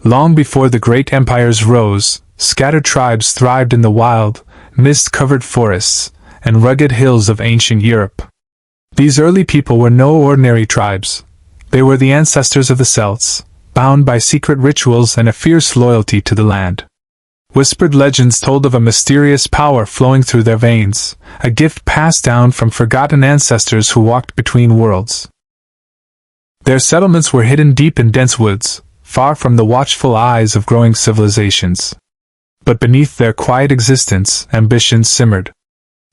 Long before the great empires rose, scattered tribes thrived in the wild, mist-covered forests, and rugged hills of ancient Europe. These early people were no ordinary tribes. They were the ancestors of the Celts, bound by secret rituals and a fierce loyalty to the land. Whispered legends told of a mysterious power flowing through their veins, a gift passed down from forgotten ancestors who walked between worlds. Their settlements were hidden deep in dense woods, far from the watchful eyes of growing civilizations. But beneath their quiet existence, ambition simmered.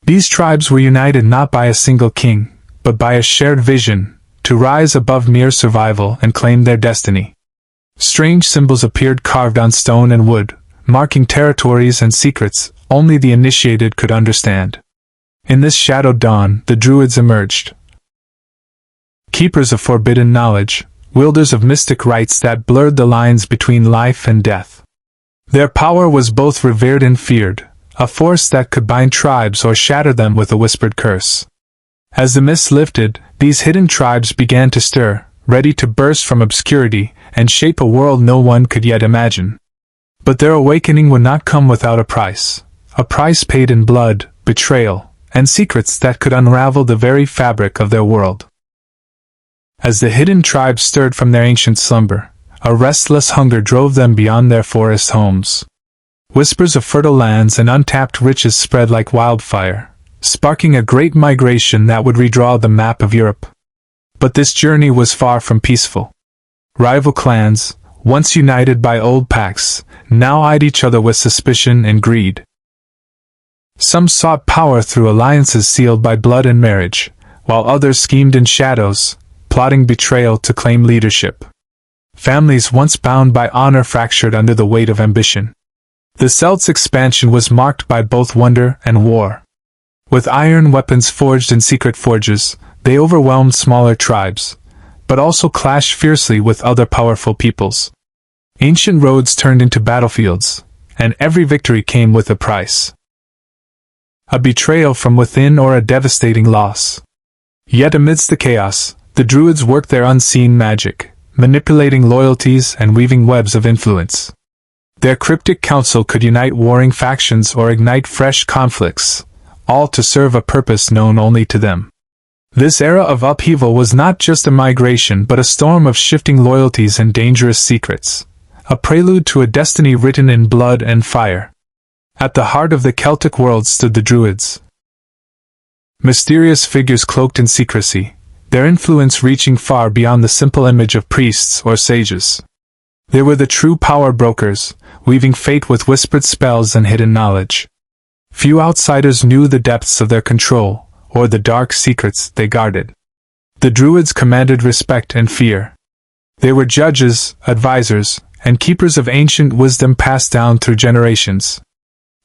These tribes were united not by a single king, but by a shared vision, to rise above mere survival and claim their destiny. Strange symbols appeared carved on stone and wood, marking territories and secrets only the initiated could understand. In this shadowed dawn, the Druids emerged. Keepers of forbidden knowledge, wielders of mystic rites that blurred the lines between life and death. Their power was both revered and feared, a force that could bind tribes or shatter them with a whispered curse. As the mists lifted, these hidden tribes began to stir, ready to burst from obscurity and shape a world no one could yet imagine. But their awakening would not come without a price paid in blood, betrayal, and secrets that could unravel the very fabric of their world. As the hidden tribes stirred from their ancient slumber, a restless hunger drove them beyond their forest homes. Whispers of fertile lands and untapped riches spread like wildfire, sparking a great migration that would redraw the map of Europe. But this journey was far from peaceful. Rival clans, once united by old pacts, now eyed each other with suspicion and greed. Some sought power through alliances sealed by blood and marriage, while others schemed in shadows, plotting betrayal to claim leadership. Families once bound by honor fractured under the weight of ambition. The Celts' expansion was marked by both wonder and war. With iron weapons forged in secret forges, they overwhelmed smaller tribes, but also clashed fiercely with other powerful peoples. Ancient roads turned into battlefields, and every victory came with a price. A betrayal from within or a devastating loss. Yet amidst the chaos, the Druids worked their unseen magic, manipulating loyalties and weaving webs of influence. Their cryptic counsel could unite warring factions or ignite fresh conflicts, all to serve a purpose known only to them. This era of upheaval was not just a migration but a storm of shifting loyalties and dangerous secrets, a prelude to a destiny written in blood and fire. At the heart of the Celtic world stood the Druids. Mysterious figures cloaked in secrecy, their influence reaching far beyond the simple image of priests or sages. They were the true power brokers, weaving fate with whispered spells and hidden knowledge. Few outsiders knew the depths of their control, or the dark secrets they guarded. The Druids commanded respect and fear. They were judges, advisors, and keepers of ancient wisdom passed down through generations.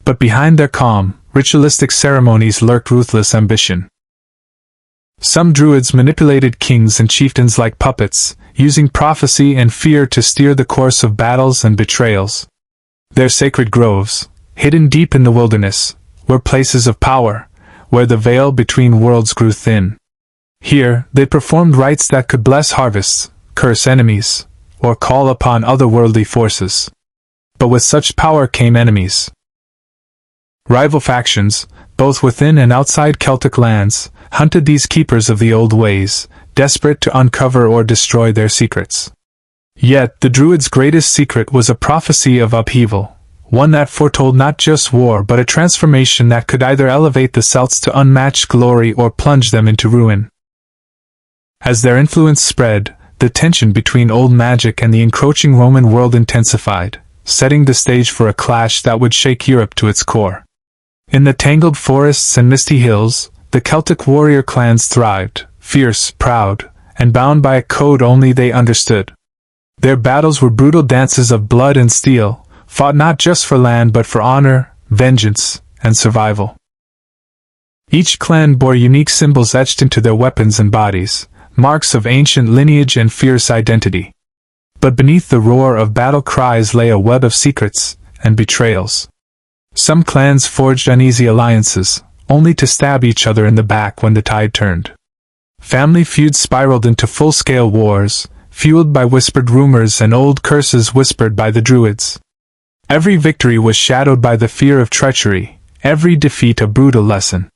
But behind their calm, ritualistic ceremonies lurked ruthless ambition. Some Druids manipulated kings and chieftains like puppets, using prophecy and fear to steer the course of battles and betrayals. Their sacred groves, hidden deep in the wilderness, were places of power, where the veil between worlds grew thin. Here, they performed rites that could bless harvests, curse enemies, or call upon otherworldly forces. But with such power came enemies. Rival factions, both within and outside Celtic lands, hunted these keepers of the old ways, desperate to uncover or destroy their secrets. Yet, the Druids' greatest secret was a prophecy of upheaval, one that foretold not just war but a transformation that could either elevate the Celts to unmatched glory or plunge them into ruin. As their influence spread, the tension between old magic and the encroaching Roman world intensified, setting the stage for a clash that would shake Europe to its core. In the tangled forests and misty hills, the Celtic warrior clans thrived, fierce, proud, and bound by a code only they understood. Their battles were brutal dances of blood and steel, fought not just for land but for honor, vengeance, and survival. Each clan bore unique symbols etched into their weapons and bodies, marks of ancient lineage and fierce identity. But beneath the roar of battle cries lay a web of secrets and betrayals. Some clans forged uneasy alliances, only to stab each other in the back when the tide turned. Family feuds spiraled into full-scale wars, fueled by whispered rumors and old curses whispered by the Druids. Every victory was shadowed by the fear of treachery, every defeat a brutal lesson.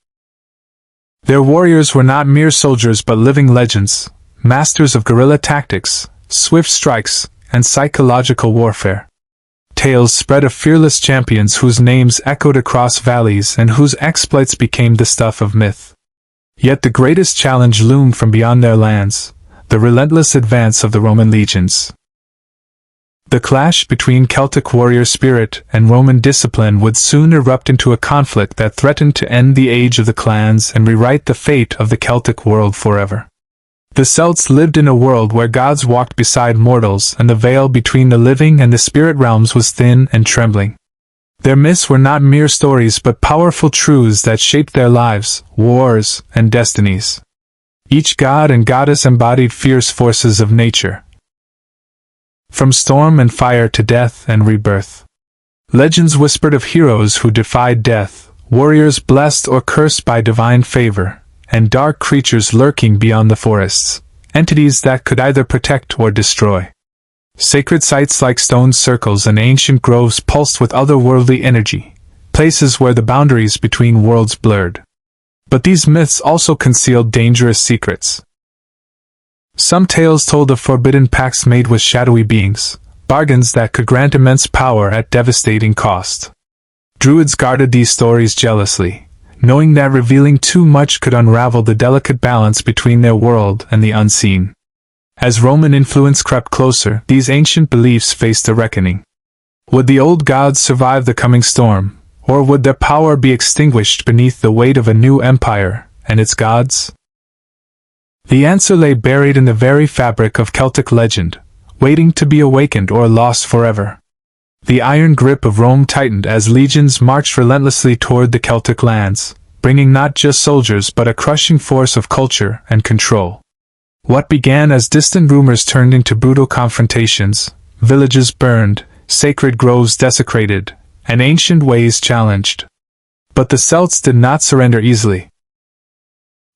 Their warriors were not mere soldiers but living legends, masters of guerrilla tactics, swift strikes, and psychological warfare. Tales spread of fearless champions whose names echoed across valleys and whose exploits became the stuff of myth. Yet the greatest challenge loomed from beyond their lands, the relentless advance of the Roman legions. The clash between Celtic warrior spirit and Roman discipline would soon erupt into a conflict that threatened to end the age of the clans and rewrite the fate of the Celtic world forever. The Celts lived in a world where gods walked beside mortals and the veil between the living and the spirit realms was thin and trembling. Their myths were not mere stories but powerful truths that shaped their lives, wars, and destinies. Each god and goddess embodied fierce forces of nature. From storm and fire to death and rebirth. Legends whispered of heroes who defied death, warriors blessed or cursed by divine favor, and dark creatures lurking beyond the forests, entities that could either protect or destroy. Sacred sites like stone circles and ancient groves pulsed with otherworldly energy, places where the boundaries between worlds blurred. But these myths also concealed dangerous secrets. Some tales told of forbidden pacts made with shadowy beings, bargains that could grant immense power at devastating cost. Druids guarded these stories jealously, knowing that revealing too much could unravel the delicate balance between their world and the unseen. As Roman influence crept closer, these ancient beliefs faced a reckoning. Would the old gods survive the coming storm, or would their power be extinguished beneath the weight of a new empire and its gods? The answer lay buried in the very fabric of Celtic legend, waiting to be awakened or lost forever. The iron grip of Rome tightened as legions marched relentlessly toward the Celtic lands, bringing not just soldiers but a crushing force of culture and control. What began as distant rumors turned into brutal confrontations, villages burned, sacred groves desecrated, and ancient ways challenged. But the Celts did not surrender easily.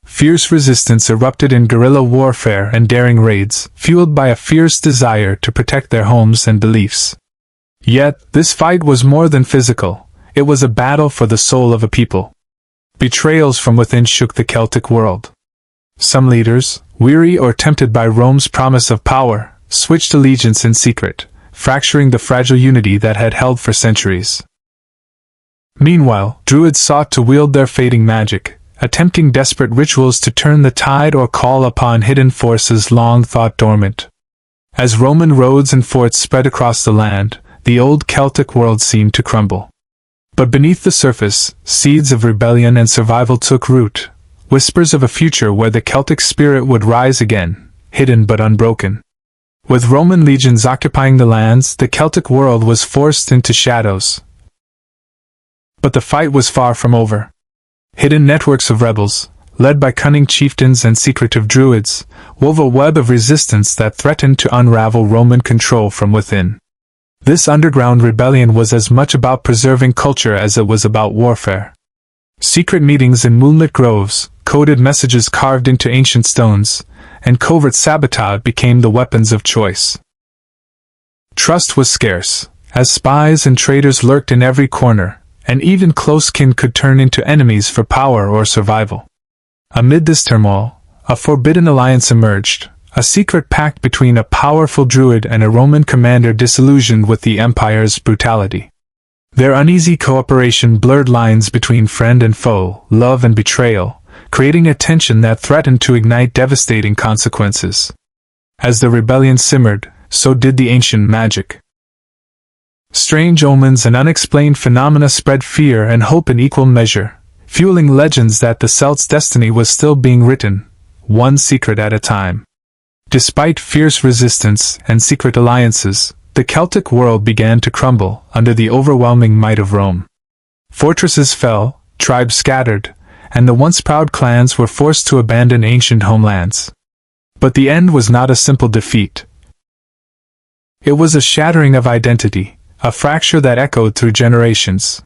Fierce resistance erupted in guerrilla warfare and daring raids, fueled by a fierce desire to protect their homes and beliefs. Yet, this fight was more than physical, it was a battle for the soul of a people. Betrayals from within shook the Celtic world. Some leaders, weary or tempted by Rome's promise of power, switched allegiance in secret, fracturing the fragile unity that had held for centuries. Meanwhile, Druids sought to wield their fading magic, attempting desperate rituals to turn the tide or call upon hidden forces long thought dormant. As Roman roads and forts spread across the land, the old Celtic world seemed to crumble. But beneath the surface, seeds of rebellion and survival took root, whispers of a future where the Celtic spirit would rise again, hidden but unbroken. With Roman legions occupying the lands, the Celtic world was forced into shadows. But the fight was far from over. Hidden networks of rebels, led by cunning chieftains and secretive druids, wove a web of resistance that threatened to unravel Roman control from within. This underground rebellion was as much about preserving culture as it was about warfare. Secret meetings in moonlit groves, coded messages carved into ancient stones, and covert sabotage became the weapons of choice. Trust was scarce, as spies and traitors lurked in every corner, and even close kin could turn into enemies for power or survival. Amid this turmoil, a forbidden alliance emerged, a secret pact between a powerful druid and a Roman commander disillusioned with the empire's brutality. Their uneasy cooperation blurred lines between friend and foe, love and betrayal, creating a tension that threatened to ignite devastating consequences. As the rebellion simmered, so did the ancient magic. Strange omens and unexplained phenomena spread fear and hope in equal measure, fueling legends that the Celts' destiny was still being written, one secret at a time. Despite fierce resistance and secret alliances, the Celtic world began to crumble under the overwhelming might of Rome. Fortresses fell, tribes scattered, and the once proud clans were forced to abandon ancient homelands. But the end was not a simple defeat. It was a shattering of identity, a fracture that echoed through generations.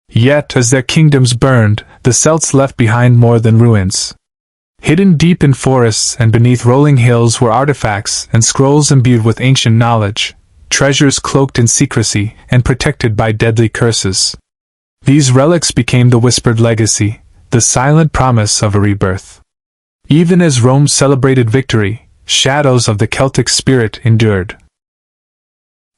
Yet, as their kingdoms burned, the Celts left behind more than ruins. Hidden deep in forests and beneath rolling hills were artifacts and scrolls imbued with ancient knowledge, treasures cloaked in secrecy and protected by deadly curses. These relics became the whispered legacy, the silent promise of a rebirth. Even as Rome celebrated victory, shadows of the Celtic spirit endured.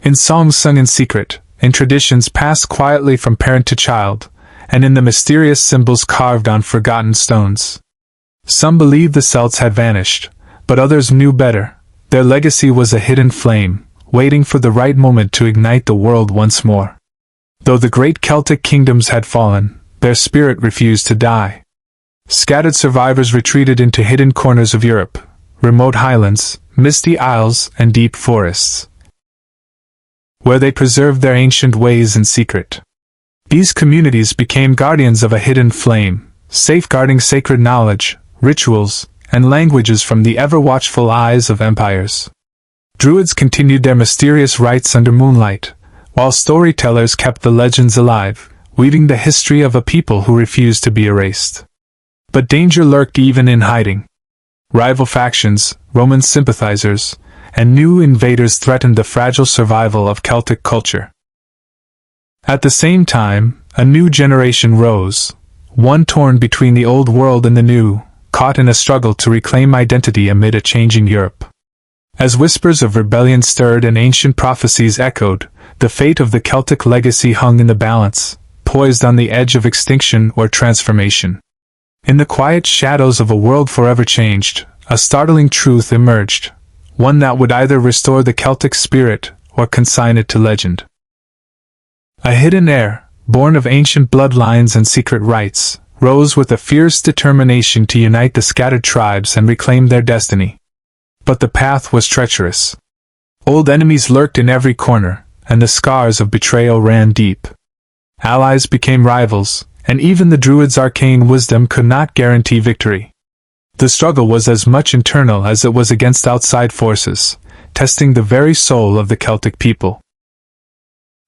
In songs sung in secret, in traditions passed quietly from parent to child, and in the mysterious symbols carved on forgotten stones. Some believed the Celts had vanished, but others knew better. Their legacy was a hidden flame, waiting for the right moment to ignite the world once more. Though the great Celtic kingdoms had fallen, their spirit refused to die. Scattered survivors retreated into hidden corners of Europe, remote highlands, misty isles, and deep forests, where they preserved their ancient ways in secret. These communities became guardians of a hidden flame, safeguarding sacred knowledge, rituals, and languages from the ever-watchful eyes of empires. Druids continued their mysterious rites under moonlight, while storytellers kept the legends alive, weaving the history of a people who refused to be erased. But danger lurked even in hiding. Rival factions, Roman sympathizers, and new invaders threatened the fragile survival of Celtic culture. At the same time, a new generation rose, one torn between the old world and the new, caught in a struggle to reclaim identity amid a changing Europe. As whispers of rebellion stirred and ancient prophecies echoed, the fate of the Celtic legacy hung in the balance, poised on the edge of extinction or transformation. In the quiet shadows of a world forever changed, a startling truth emerged, one that would either restore the Celtic spirit or consign it to legend. A hidden heir, born of ancient bloodlines and secret rites, rose with a fierce determination to unite the scattered tribes and reclaim their destiny. But the path was treacherous. Old enemies lurked in every corner, and the scars of betrayal ran deep. Allies became rivals, and even the Druids' arcane wisdom could not guarantee victory. The struggle was as much internal as it was against outside forces, testing the very soul of the Celtic people.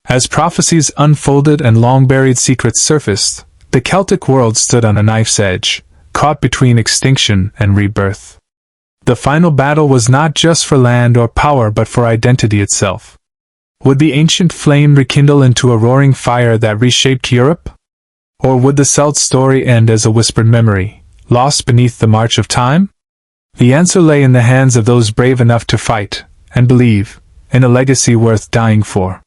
As prophecies unfolded and long-buried secrets surfaced, the Celtic world stood on a knife's edge, caught between extinction and rebirth. The final battle was not just for land or power but for identity itself. Would the ancient flame rekindle into a roaring fire that reshaped Europe? Or would the Celt story end as a whispered memory, lost beneath the march of time? The answer lay in the hands of those brave enough to fight, and believe, in a legacy worth dying for.